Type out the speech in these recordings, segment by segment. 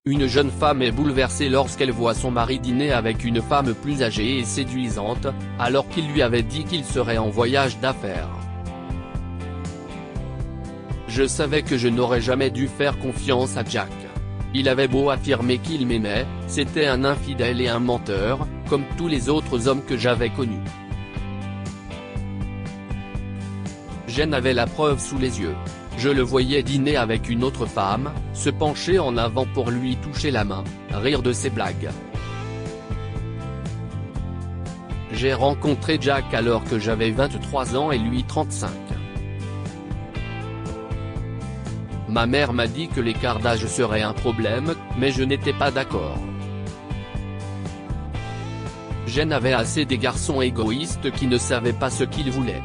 Une jeune femme est bouleversée lorsqu'elle voit son mari dîner avec une femme plus âgée et séduisante, alors qu'il lui avait dit qu'il serait en voyage d'affaires. Je savais que je n'aurais jamais dû faire confiance à Jack. Il avait beau affirmer qu'il m'aimait, c'était un infidèle et un menteur, comme tous les autres hommes que j'avais connus. Jen avait la preuve sous les yeux. Je le voyais dîner avec une autre femme, se pencher en avant pour lui toucher la main, rire de ses blagues. J'ai rencontré Jack alors que j'avais 23 ans et lui 35. Ma mère m'a dit que l'écart d'âge serait un problème, mais je n'étais pas d'accord. Jen avait assez des garçons égoïstes qui ne savaient pas ce qu'ils voulaient.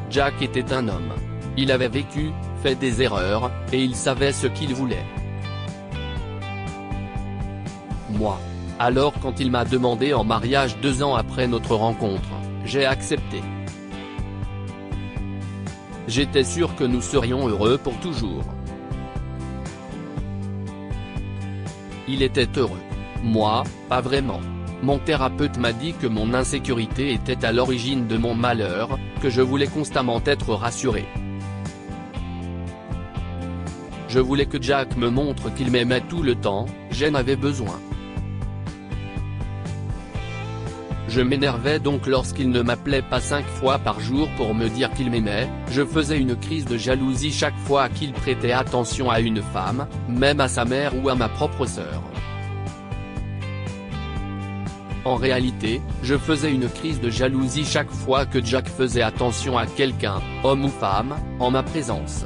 Jack était un homme. Il avait vécu, fait des erreurs, et il savait ce qu'il voulait. Moi. Alors quand il m'a demandé en mariage 2 ans après notre rencontre, j'ai accepté. J'étais sûr que nous serions heureux pour toujours. Il était heureux. Moi, pas vraiment. Mon thérapeute m'a dit que mon insécurité était à l'origine de mon malheur, que je voulais constamment être rassuré. Je voulais que Jack me montre qu'il m'aimait tout le temps, j'en avais besoin. Je m'énervais donc lorsqu'il ne m'appelait pas 5 fois par jour pour me dire qu'il m'aimait, je faisais une crise de jalousie chaque fois qu'il prêtait attention à une femme, même à sa mère ou à ma propre sœur. En réalité, je faisais une crise de jalousie chaque fois que Jack faisait attention à quelqu'un, homme ou femme, en ma présence.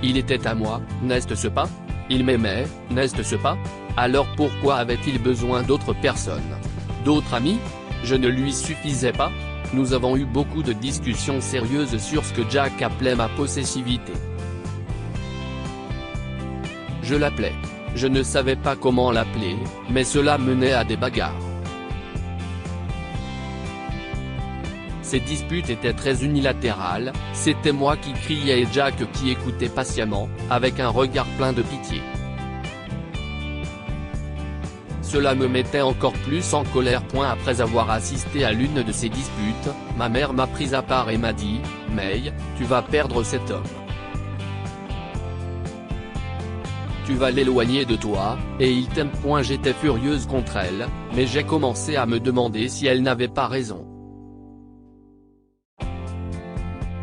Il était à moi, n'est-ce pas? Il m'aimait, n'est-ce pas? Alors pourquoi avait-il besoin d'autres personnes? D'autres amis? Je ne lui suffisais pas? Nous avons eu beaucoup de discussions sérieuses sur ce que Jack appelait ma possessivité. Je l'appelais. Je ne savais pas comment l'appeler, mais cela menait à des bagarres. Ces disputes étaient très unilatérales, c'était moi qui criais et Jack qui écoutait patiemment, avec un regard plein de pitié. Cela me mettait encore plus en colère. Après avoir assisté à l'une de ces disputes, ma mère m'a prise à part et m'a dit « May, tu vas perdre cet homme. Tu vas l'éloigner de toi, et il t'aime. » J'étais furieuse contre elle, mais j'ai commencé à me demander si elle n'avait pas raison.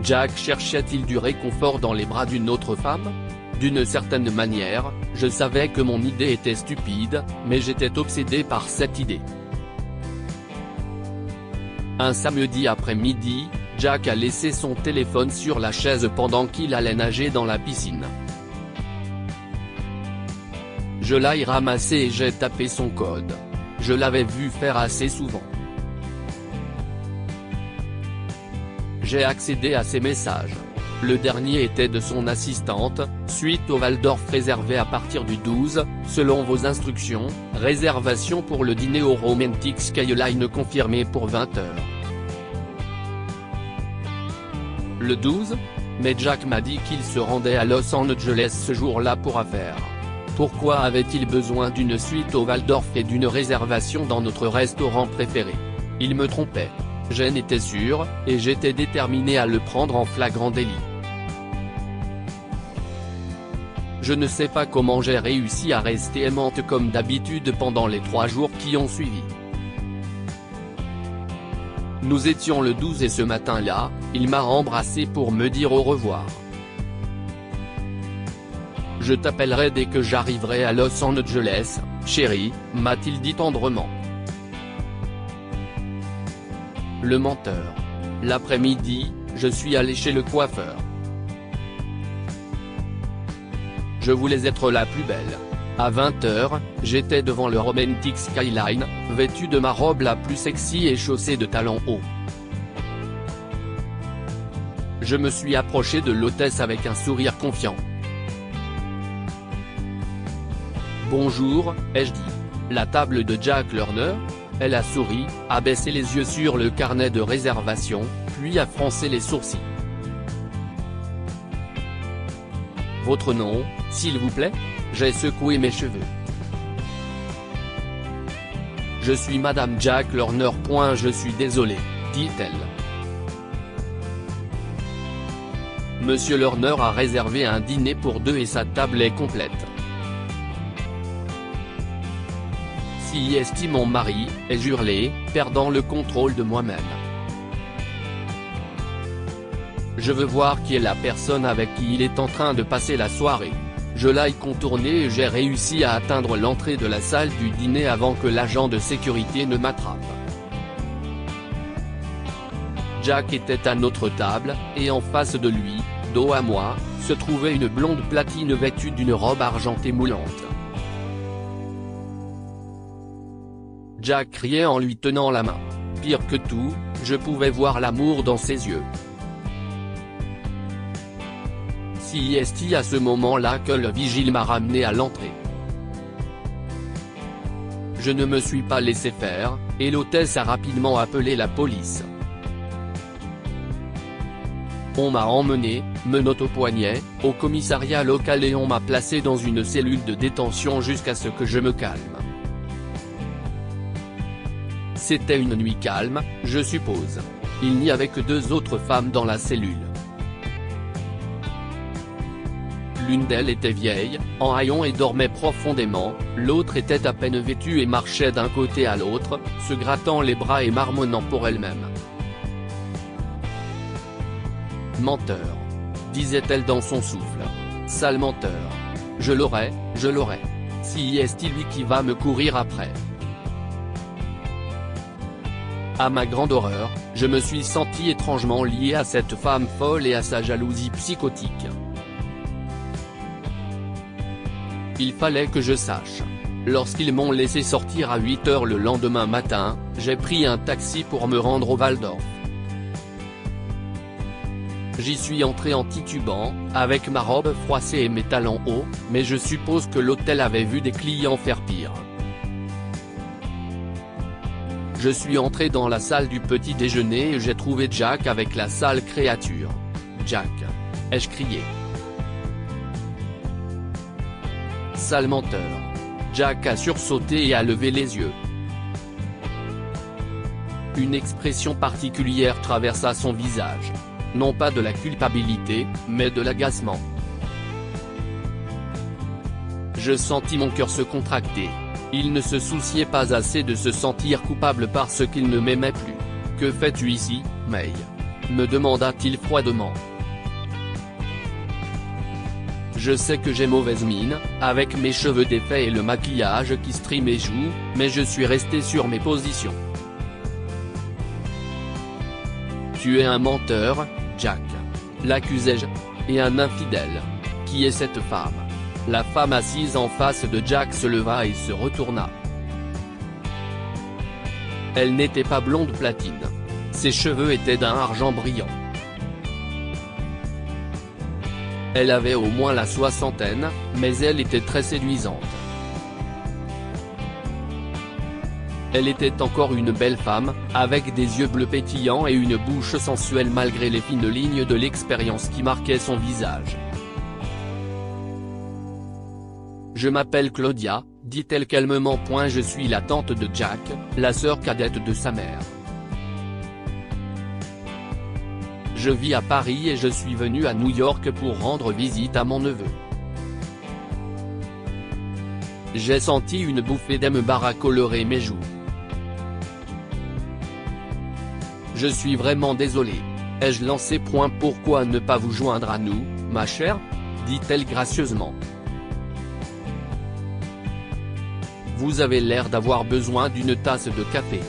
Jack cherchait-il du réconfort dans les bras d'une autre femme? D'une certaine manière, je savais que mon idée était stupide, mais j'étais obsédé par cette idée. Un samedi après-midi, Jack a laissé son téléphone sur la chaise pendant qu'il allait nager dans la piscine. Je l'ai ramassé et j'ai tapé son code. Je l'avais vu faire assez souvent. J'ai accédé à ses messages. Le dernier était de son assistante, suite au Waldorf réservé à partir du 12, selon vos instructions, réservation pour le dîner au Romantic Skyline confirmée pour 20h. Le 12 ? Mais Jack m'a dit qu'il se rendait à Los Angeles ce jour-là pour affaires. Pourquoi avait-il besoin d'une suite au Waldorf et d'une réservation dans notre restaurant préféré? Il me trompait. J'en étais sûr, et j'étais déterminé à le prendre en flagrant délit. Je ne sais pas comment j'ai réussi à rester aimante comme d'habitude pendant les 3 jours qui ont suivi. Nous étions le 12 et ce matin-là, il m'a embrassé pour me dire au revoir. Je t'appellerai dès que j'arriverai à Los Angeles, chérie, m'a-t-il dit tendrement. Le menteur. L'après-midi, je suis allé chez le coiffeur. Je voulais être la plus belle. À 20h, j'étais devant le Romantic Skyline, vêtu de ma robe la plus sexy et chaussée de talons hauts. Je me suis approché de l'hôtesse avec un sourire confiant. Bonjour, ai-je dit. La table de Jack Lerner? Elle a souri, a baissé les yeux sur le carnet de réservation, puis a froncé les sourcils. Votre nom, s'il vous plaît ? J'ai secoué mes cheveux. Je suis Madame Jack Lerner. Je suis désolé, dit-elle. Monsieur Lerner a réservé un dîner pour deux et sa table est complète. Si est mon mari, ai-je hurlé, perdant le contrôle de moi-même. Je veux voir qui est la personne avec qui il est en train de passer la soirée. Je l'ai contourné et j'ai réussi à atteindre l'entrée de la salle du dîner avant que l'agent de sécurité ne m'attrape. Jack était à notre table, et en face de lui, dos à moi, se trouvait une blonde platine vêtue d'une robe argentée moulante. Jack criait en lui tenant la main. Pire que tout, je pouvais voir l'amour dans ses yeux. C'est à ce moment-là que le vigile m'a ramené à l'entrée. Je ne me suis pas laissé faire, et l'hôtesse a rapidement appelé la police. On m'a emmené, menottes au poignet, au commissariat local et on m'a placé dans une cellule de détention jusqu'à ce que je me calme. C'était une nuit calme, je suppose. Il n'y avait que deux autres femmes dans la cellule. L'une d'elles était vieille, en haillons et dormait profondément, l'autre était à peine vêtue et marchait d'un côté à l'autre, se grattant les bras et marmonnant pour elle-même. Menteur, disait-elle dans son souffle. Sale menteur. Je l'aurai, je l'aurai. Si est lui qui va me courir après. À ma grande horreur, je me suis senti étrangement lié à cette femme folle et à sa jalousie psychotique. Il fallait que je sache. Lorsqu'ils m'ont laissé sortir à 8 h le lendemain matin, j'ai pris un taxi pour me rendre au Waldorf. J'y suis entré en titubant, avec ma robe froissée et mes talons hauts, mais je suppose que l'hôtel avait vu des clients faire pire. Je suis entré dans la salle du petit déjeuner et j'ai trouvé Jack avec la sale créature. Jack, ai-je crié. Sale menteur. Jack a sursauté et a levé les yeux. Une expression particulière traversa son visage. Non pas de la culpabilité, mais de l'agacement. Je sentis mon cœur se contracter. Il ne se souciait pas assez de se sentir coupable parce qu'il ne m'aimait plus. « Que fais-tu ici, May ?» me demanda-t-il froidement. Je sais que j'ai mauvaise mine, avec mes cheveux défaits et le maquillage qui strie mes joues, mais je suis resté sur mes positions. Tu es un menteur, Jack. L'accusai-je. Et un infidèle. Qui est cette femme ? La femme assise en face de Jack se leva et se retourna. Elle n'était pas blonde platine. Ses cheveux étaient d'un argent brillant. Elle avait au moins la soixantaine, mais elle était très séduisante. Elle était encore une belle femme, avec des yeux bleus pétillants et une bouche sensuelle malgré les fines lignes de l'expérience qui marquaient son visage. Je m'appelle Claudia, dit-elle calmement. Je suis la tante de Jack, la sœur cadette de sa mère. Je vis à Paris et je suis venu à New York pour rendre visite à mon neveu. J'ai senti une bouffée d'embarras colorer mes joues. Je suis vraiment désolé. Ai-je lancé ? Pourquoi ne pas vous joindre à nous, ma chère ? dit-elle gracieusement. Vous avez l'air d'avoir besoin d'une tasse de café.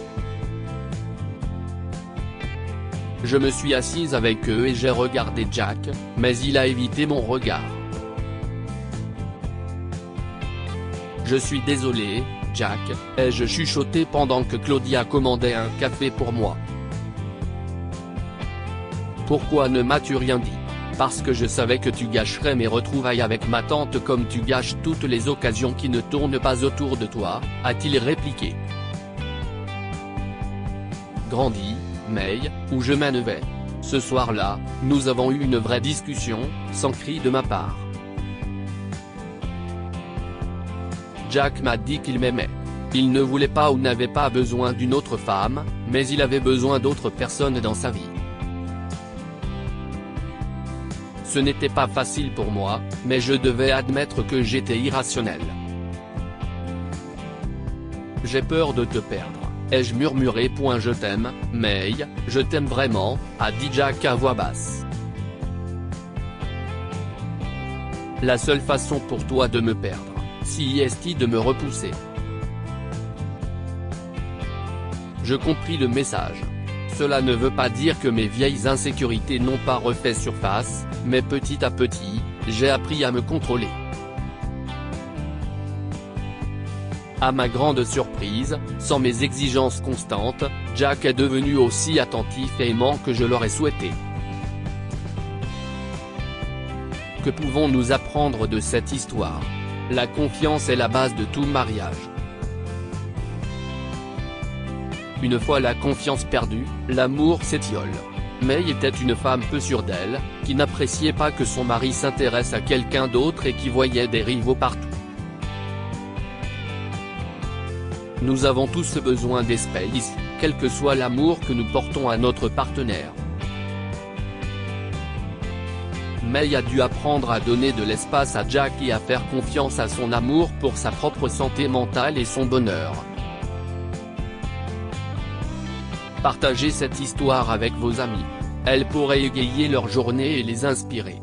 Je me suis assise avec eux et j'ai regardé Jack, mais il a évité mon regard. Je suis désolé, Jack, ai-je chuchoté pendant que Claudia commandait un café pour moi. Pourquoi ne m'as-tu rien dit ? Parce que je savais que tu gâcherais mes retrouvailles avec ma tante comme tu gâches toutes les occasions qui ne tournent pas autour de toi, a-t-il répliqué. Grandi, May, où je m'en vais. Ce soir-là, nous avons eu une vraie discussion, sans cri de ma part. Jack m'a dit qu'il m'aimait. Il ne voulait pas ou n'avait pas besoin d'une autre femme, mais il avait besoin d'autres personnes dans sa vie. Ce n'était pas facile pour moi, mais je devais admettre que j'étais irrationnel. J'ai peur de te perdre, ai-je murmuré. Je t'aime, May, je t'aime vraiment, a dit Jack à voix basse. La seule façon pour toi de me perdre, si est de me repousser. Je compris le message. Cela ne veut pas dire que mes vieilles insécurités n'ont pas refait surface, mais petit à petit, j'ai appris à me contrôler. À ma grande surprise, sans mes exigences constantes, Jack est devenu aussi attentif et aimant que je l'aurais souhaité. Que pouvons-nous apprendre de cette histoire? La confiance est la base de tout mariage. Une fois la confiance perdue, l'amour s'étiole. May était une femme peu sûre d'elle, qui n'appréciait pas que son mari s'intéresse à quelqu'un d'autre et qui voyait des rivaux partout. Nous avons tous besoin d'espace, quel que soit l'amour que nous portons à notre partenaire. May a dû apprendre à donner de l'espace à Jack et à faire confiance à son amour pour sa propre santé mentale et son bonheur. Partagez cette histoire avec vos amis. Elle pourrait égayer leur journée et les inspirer.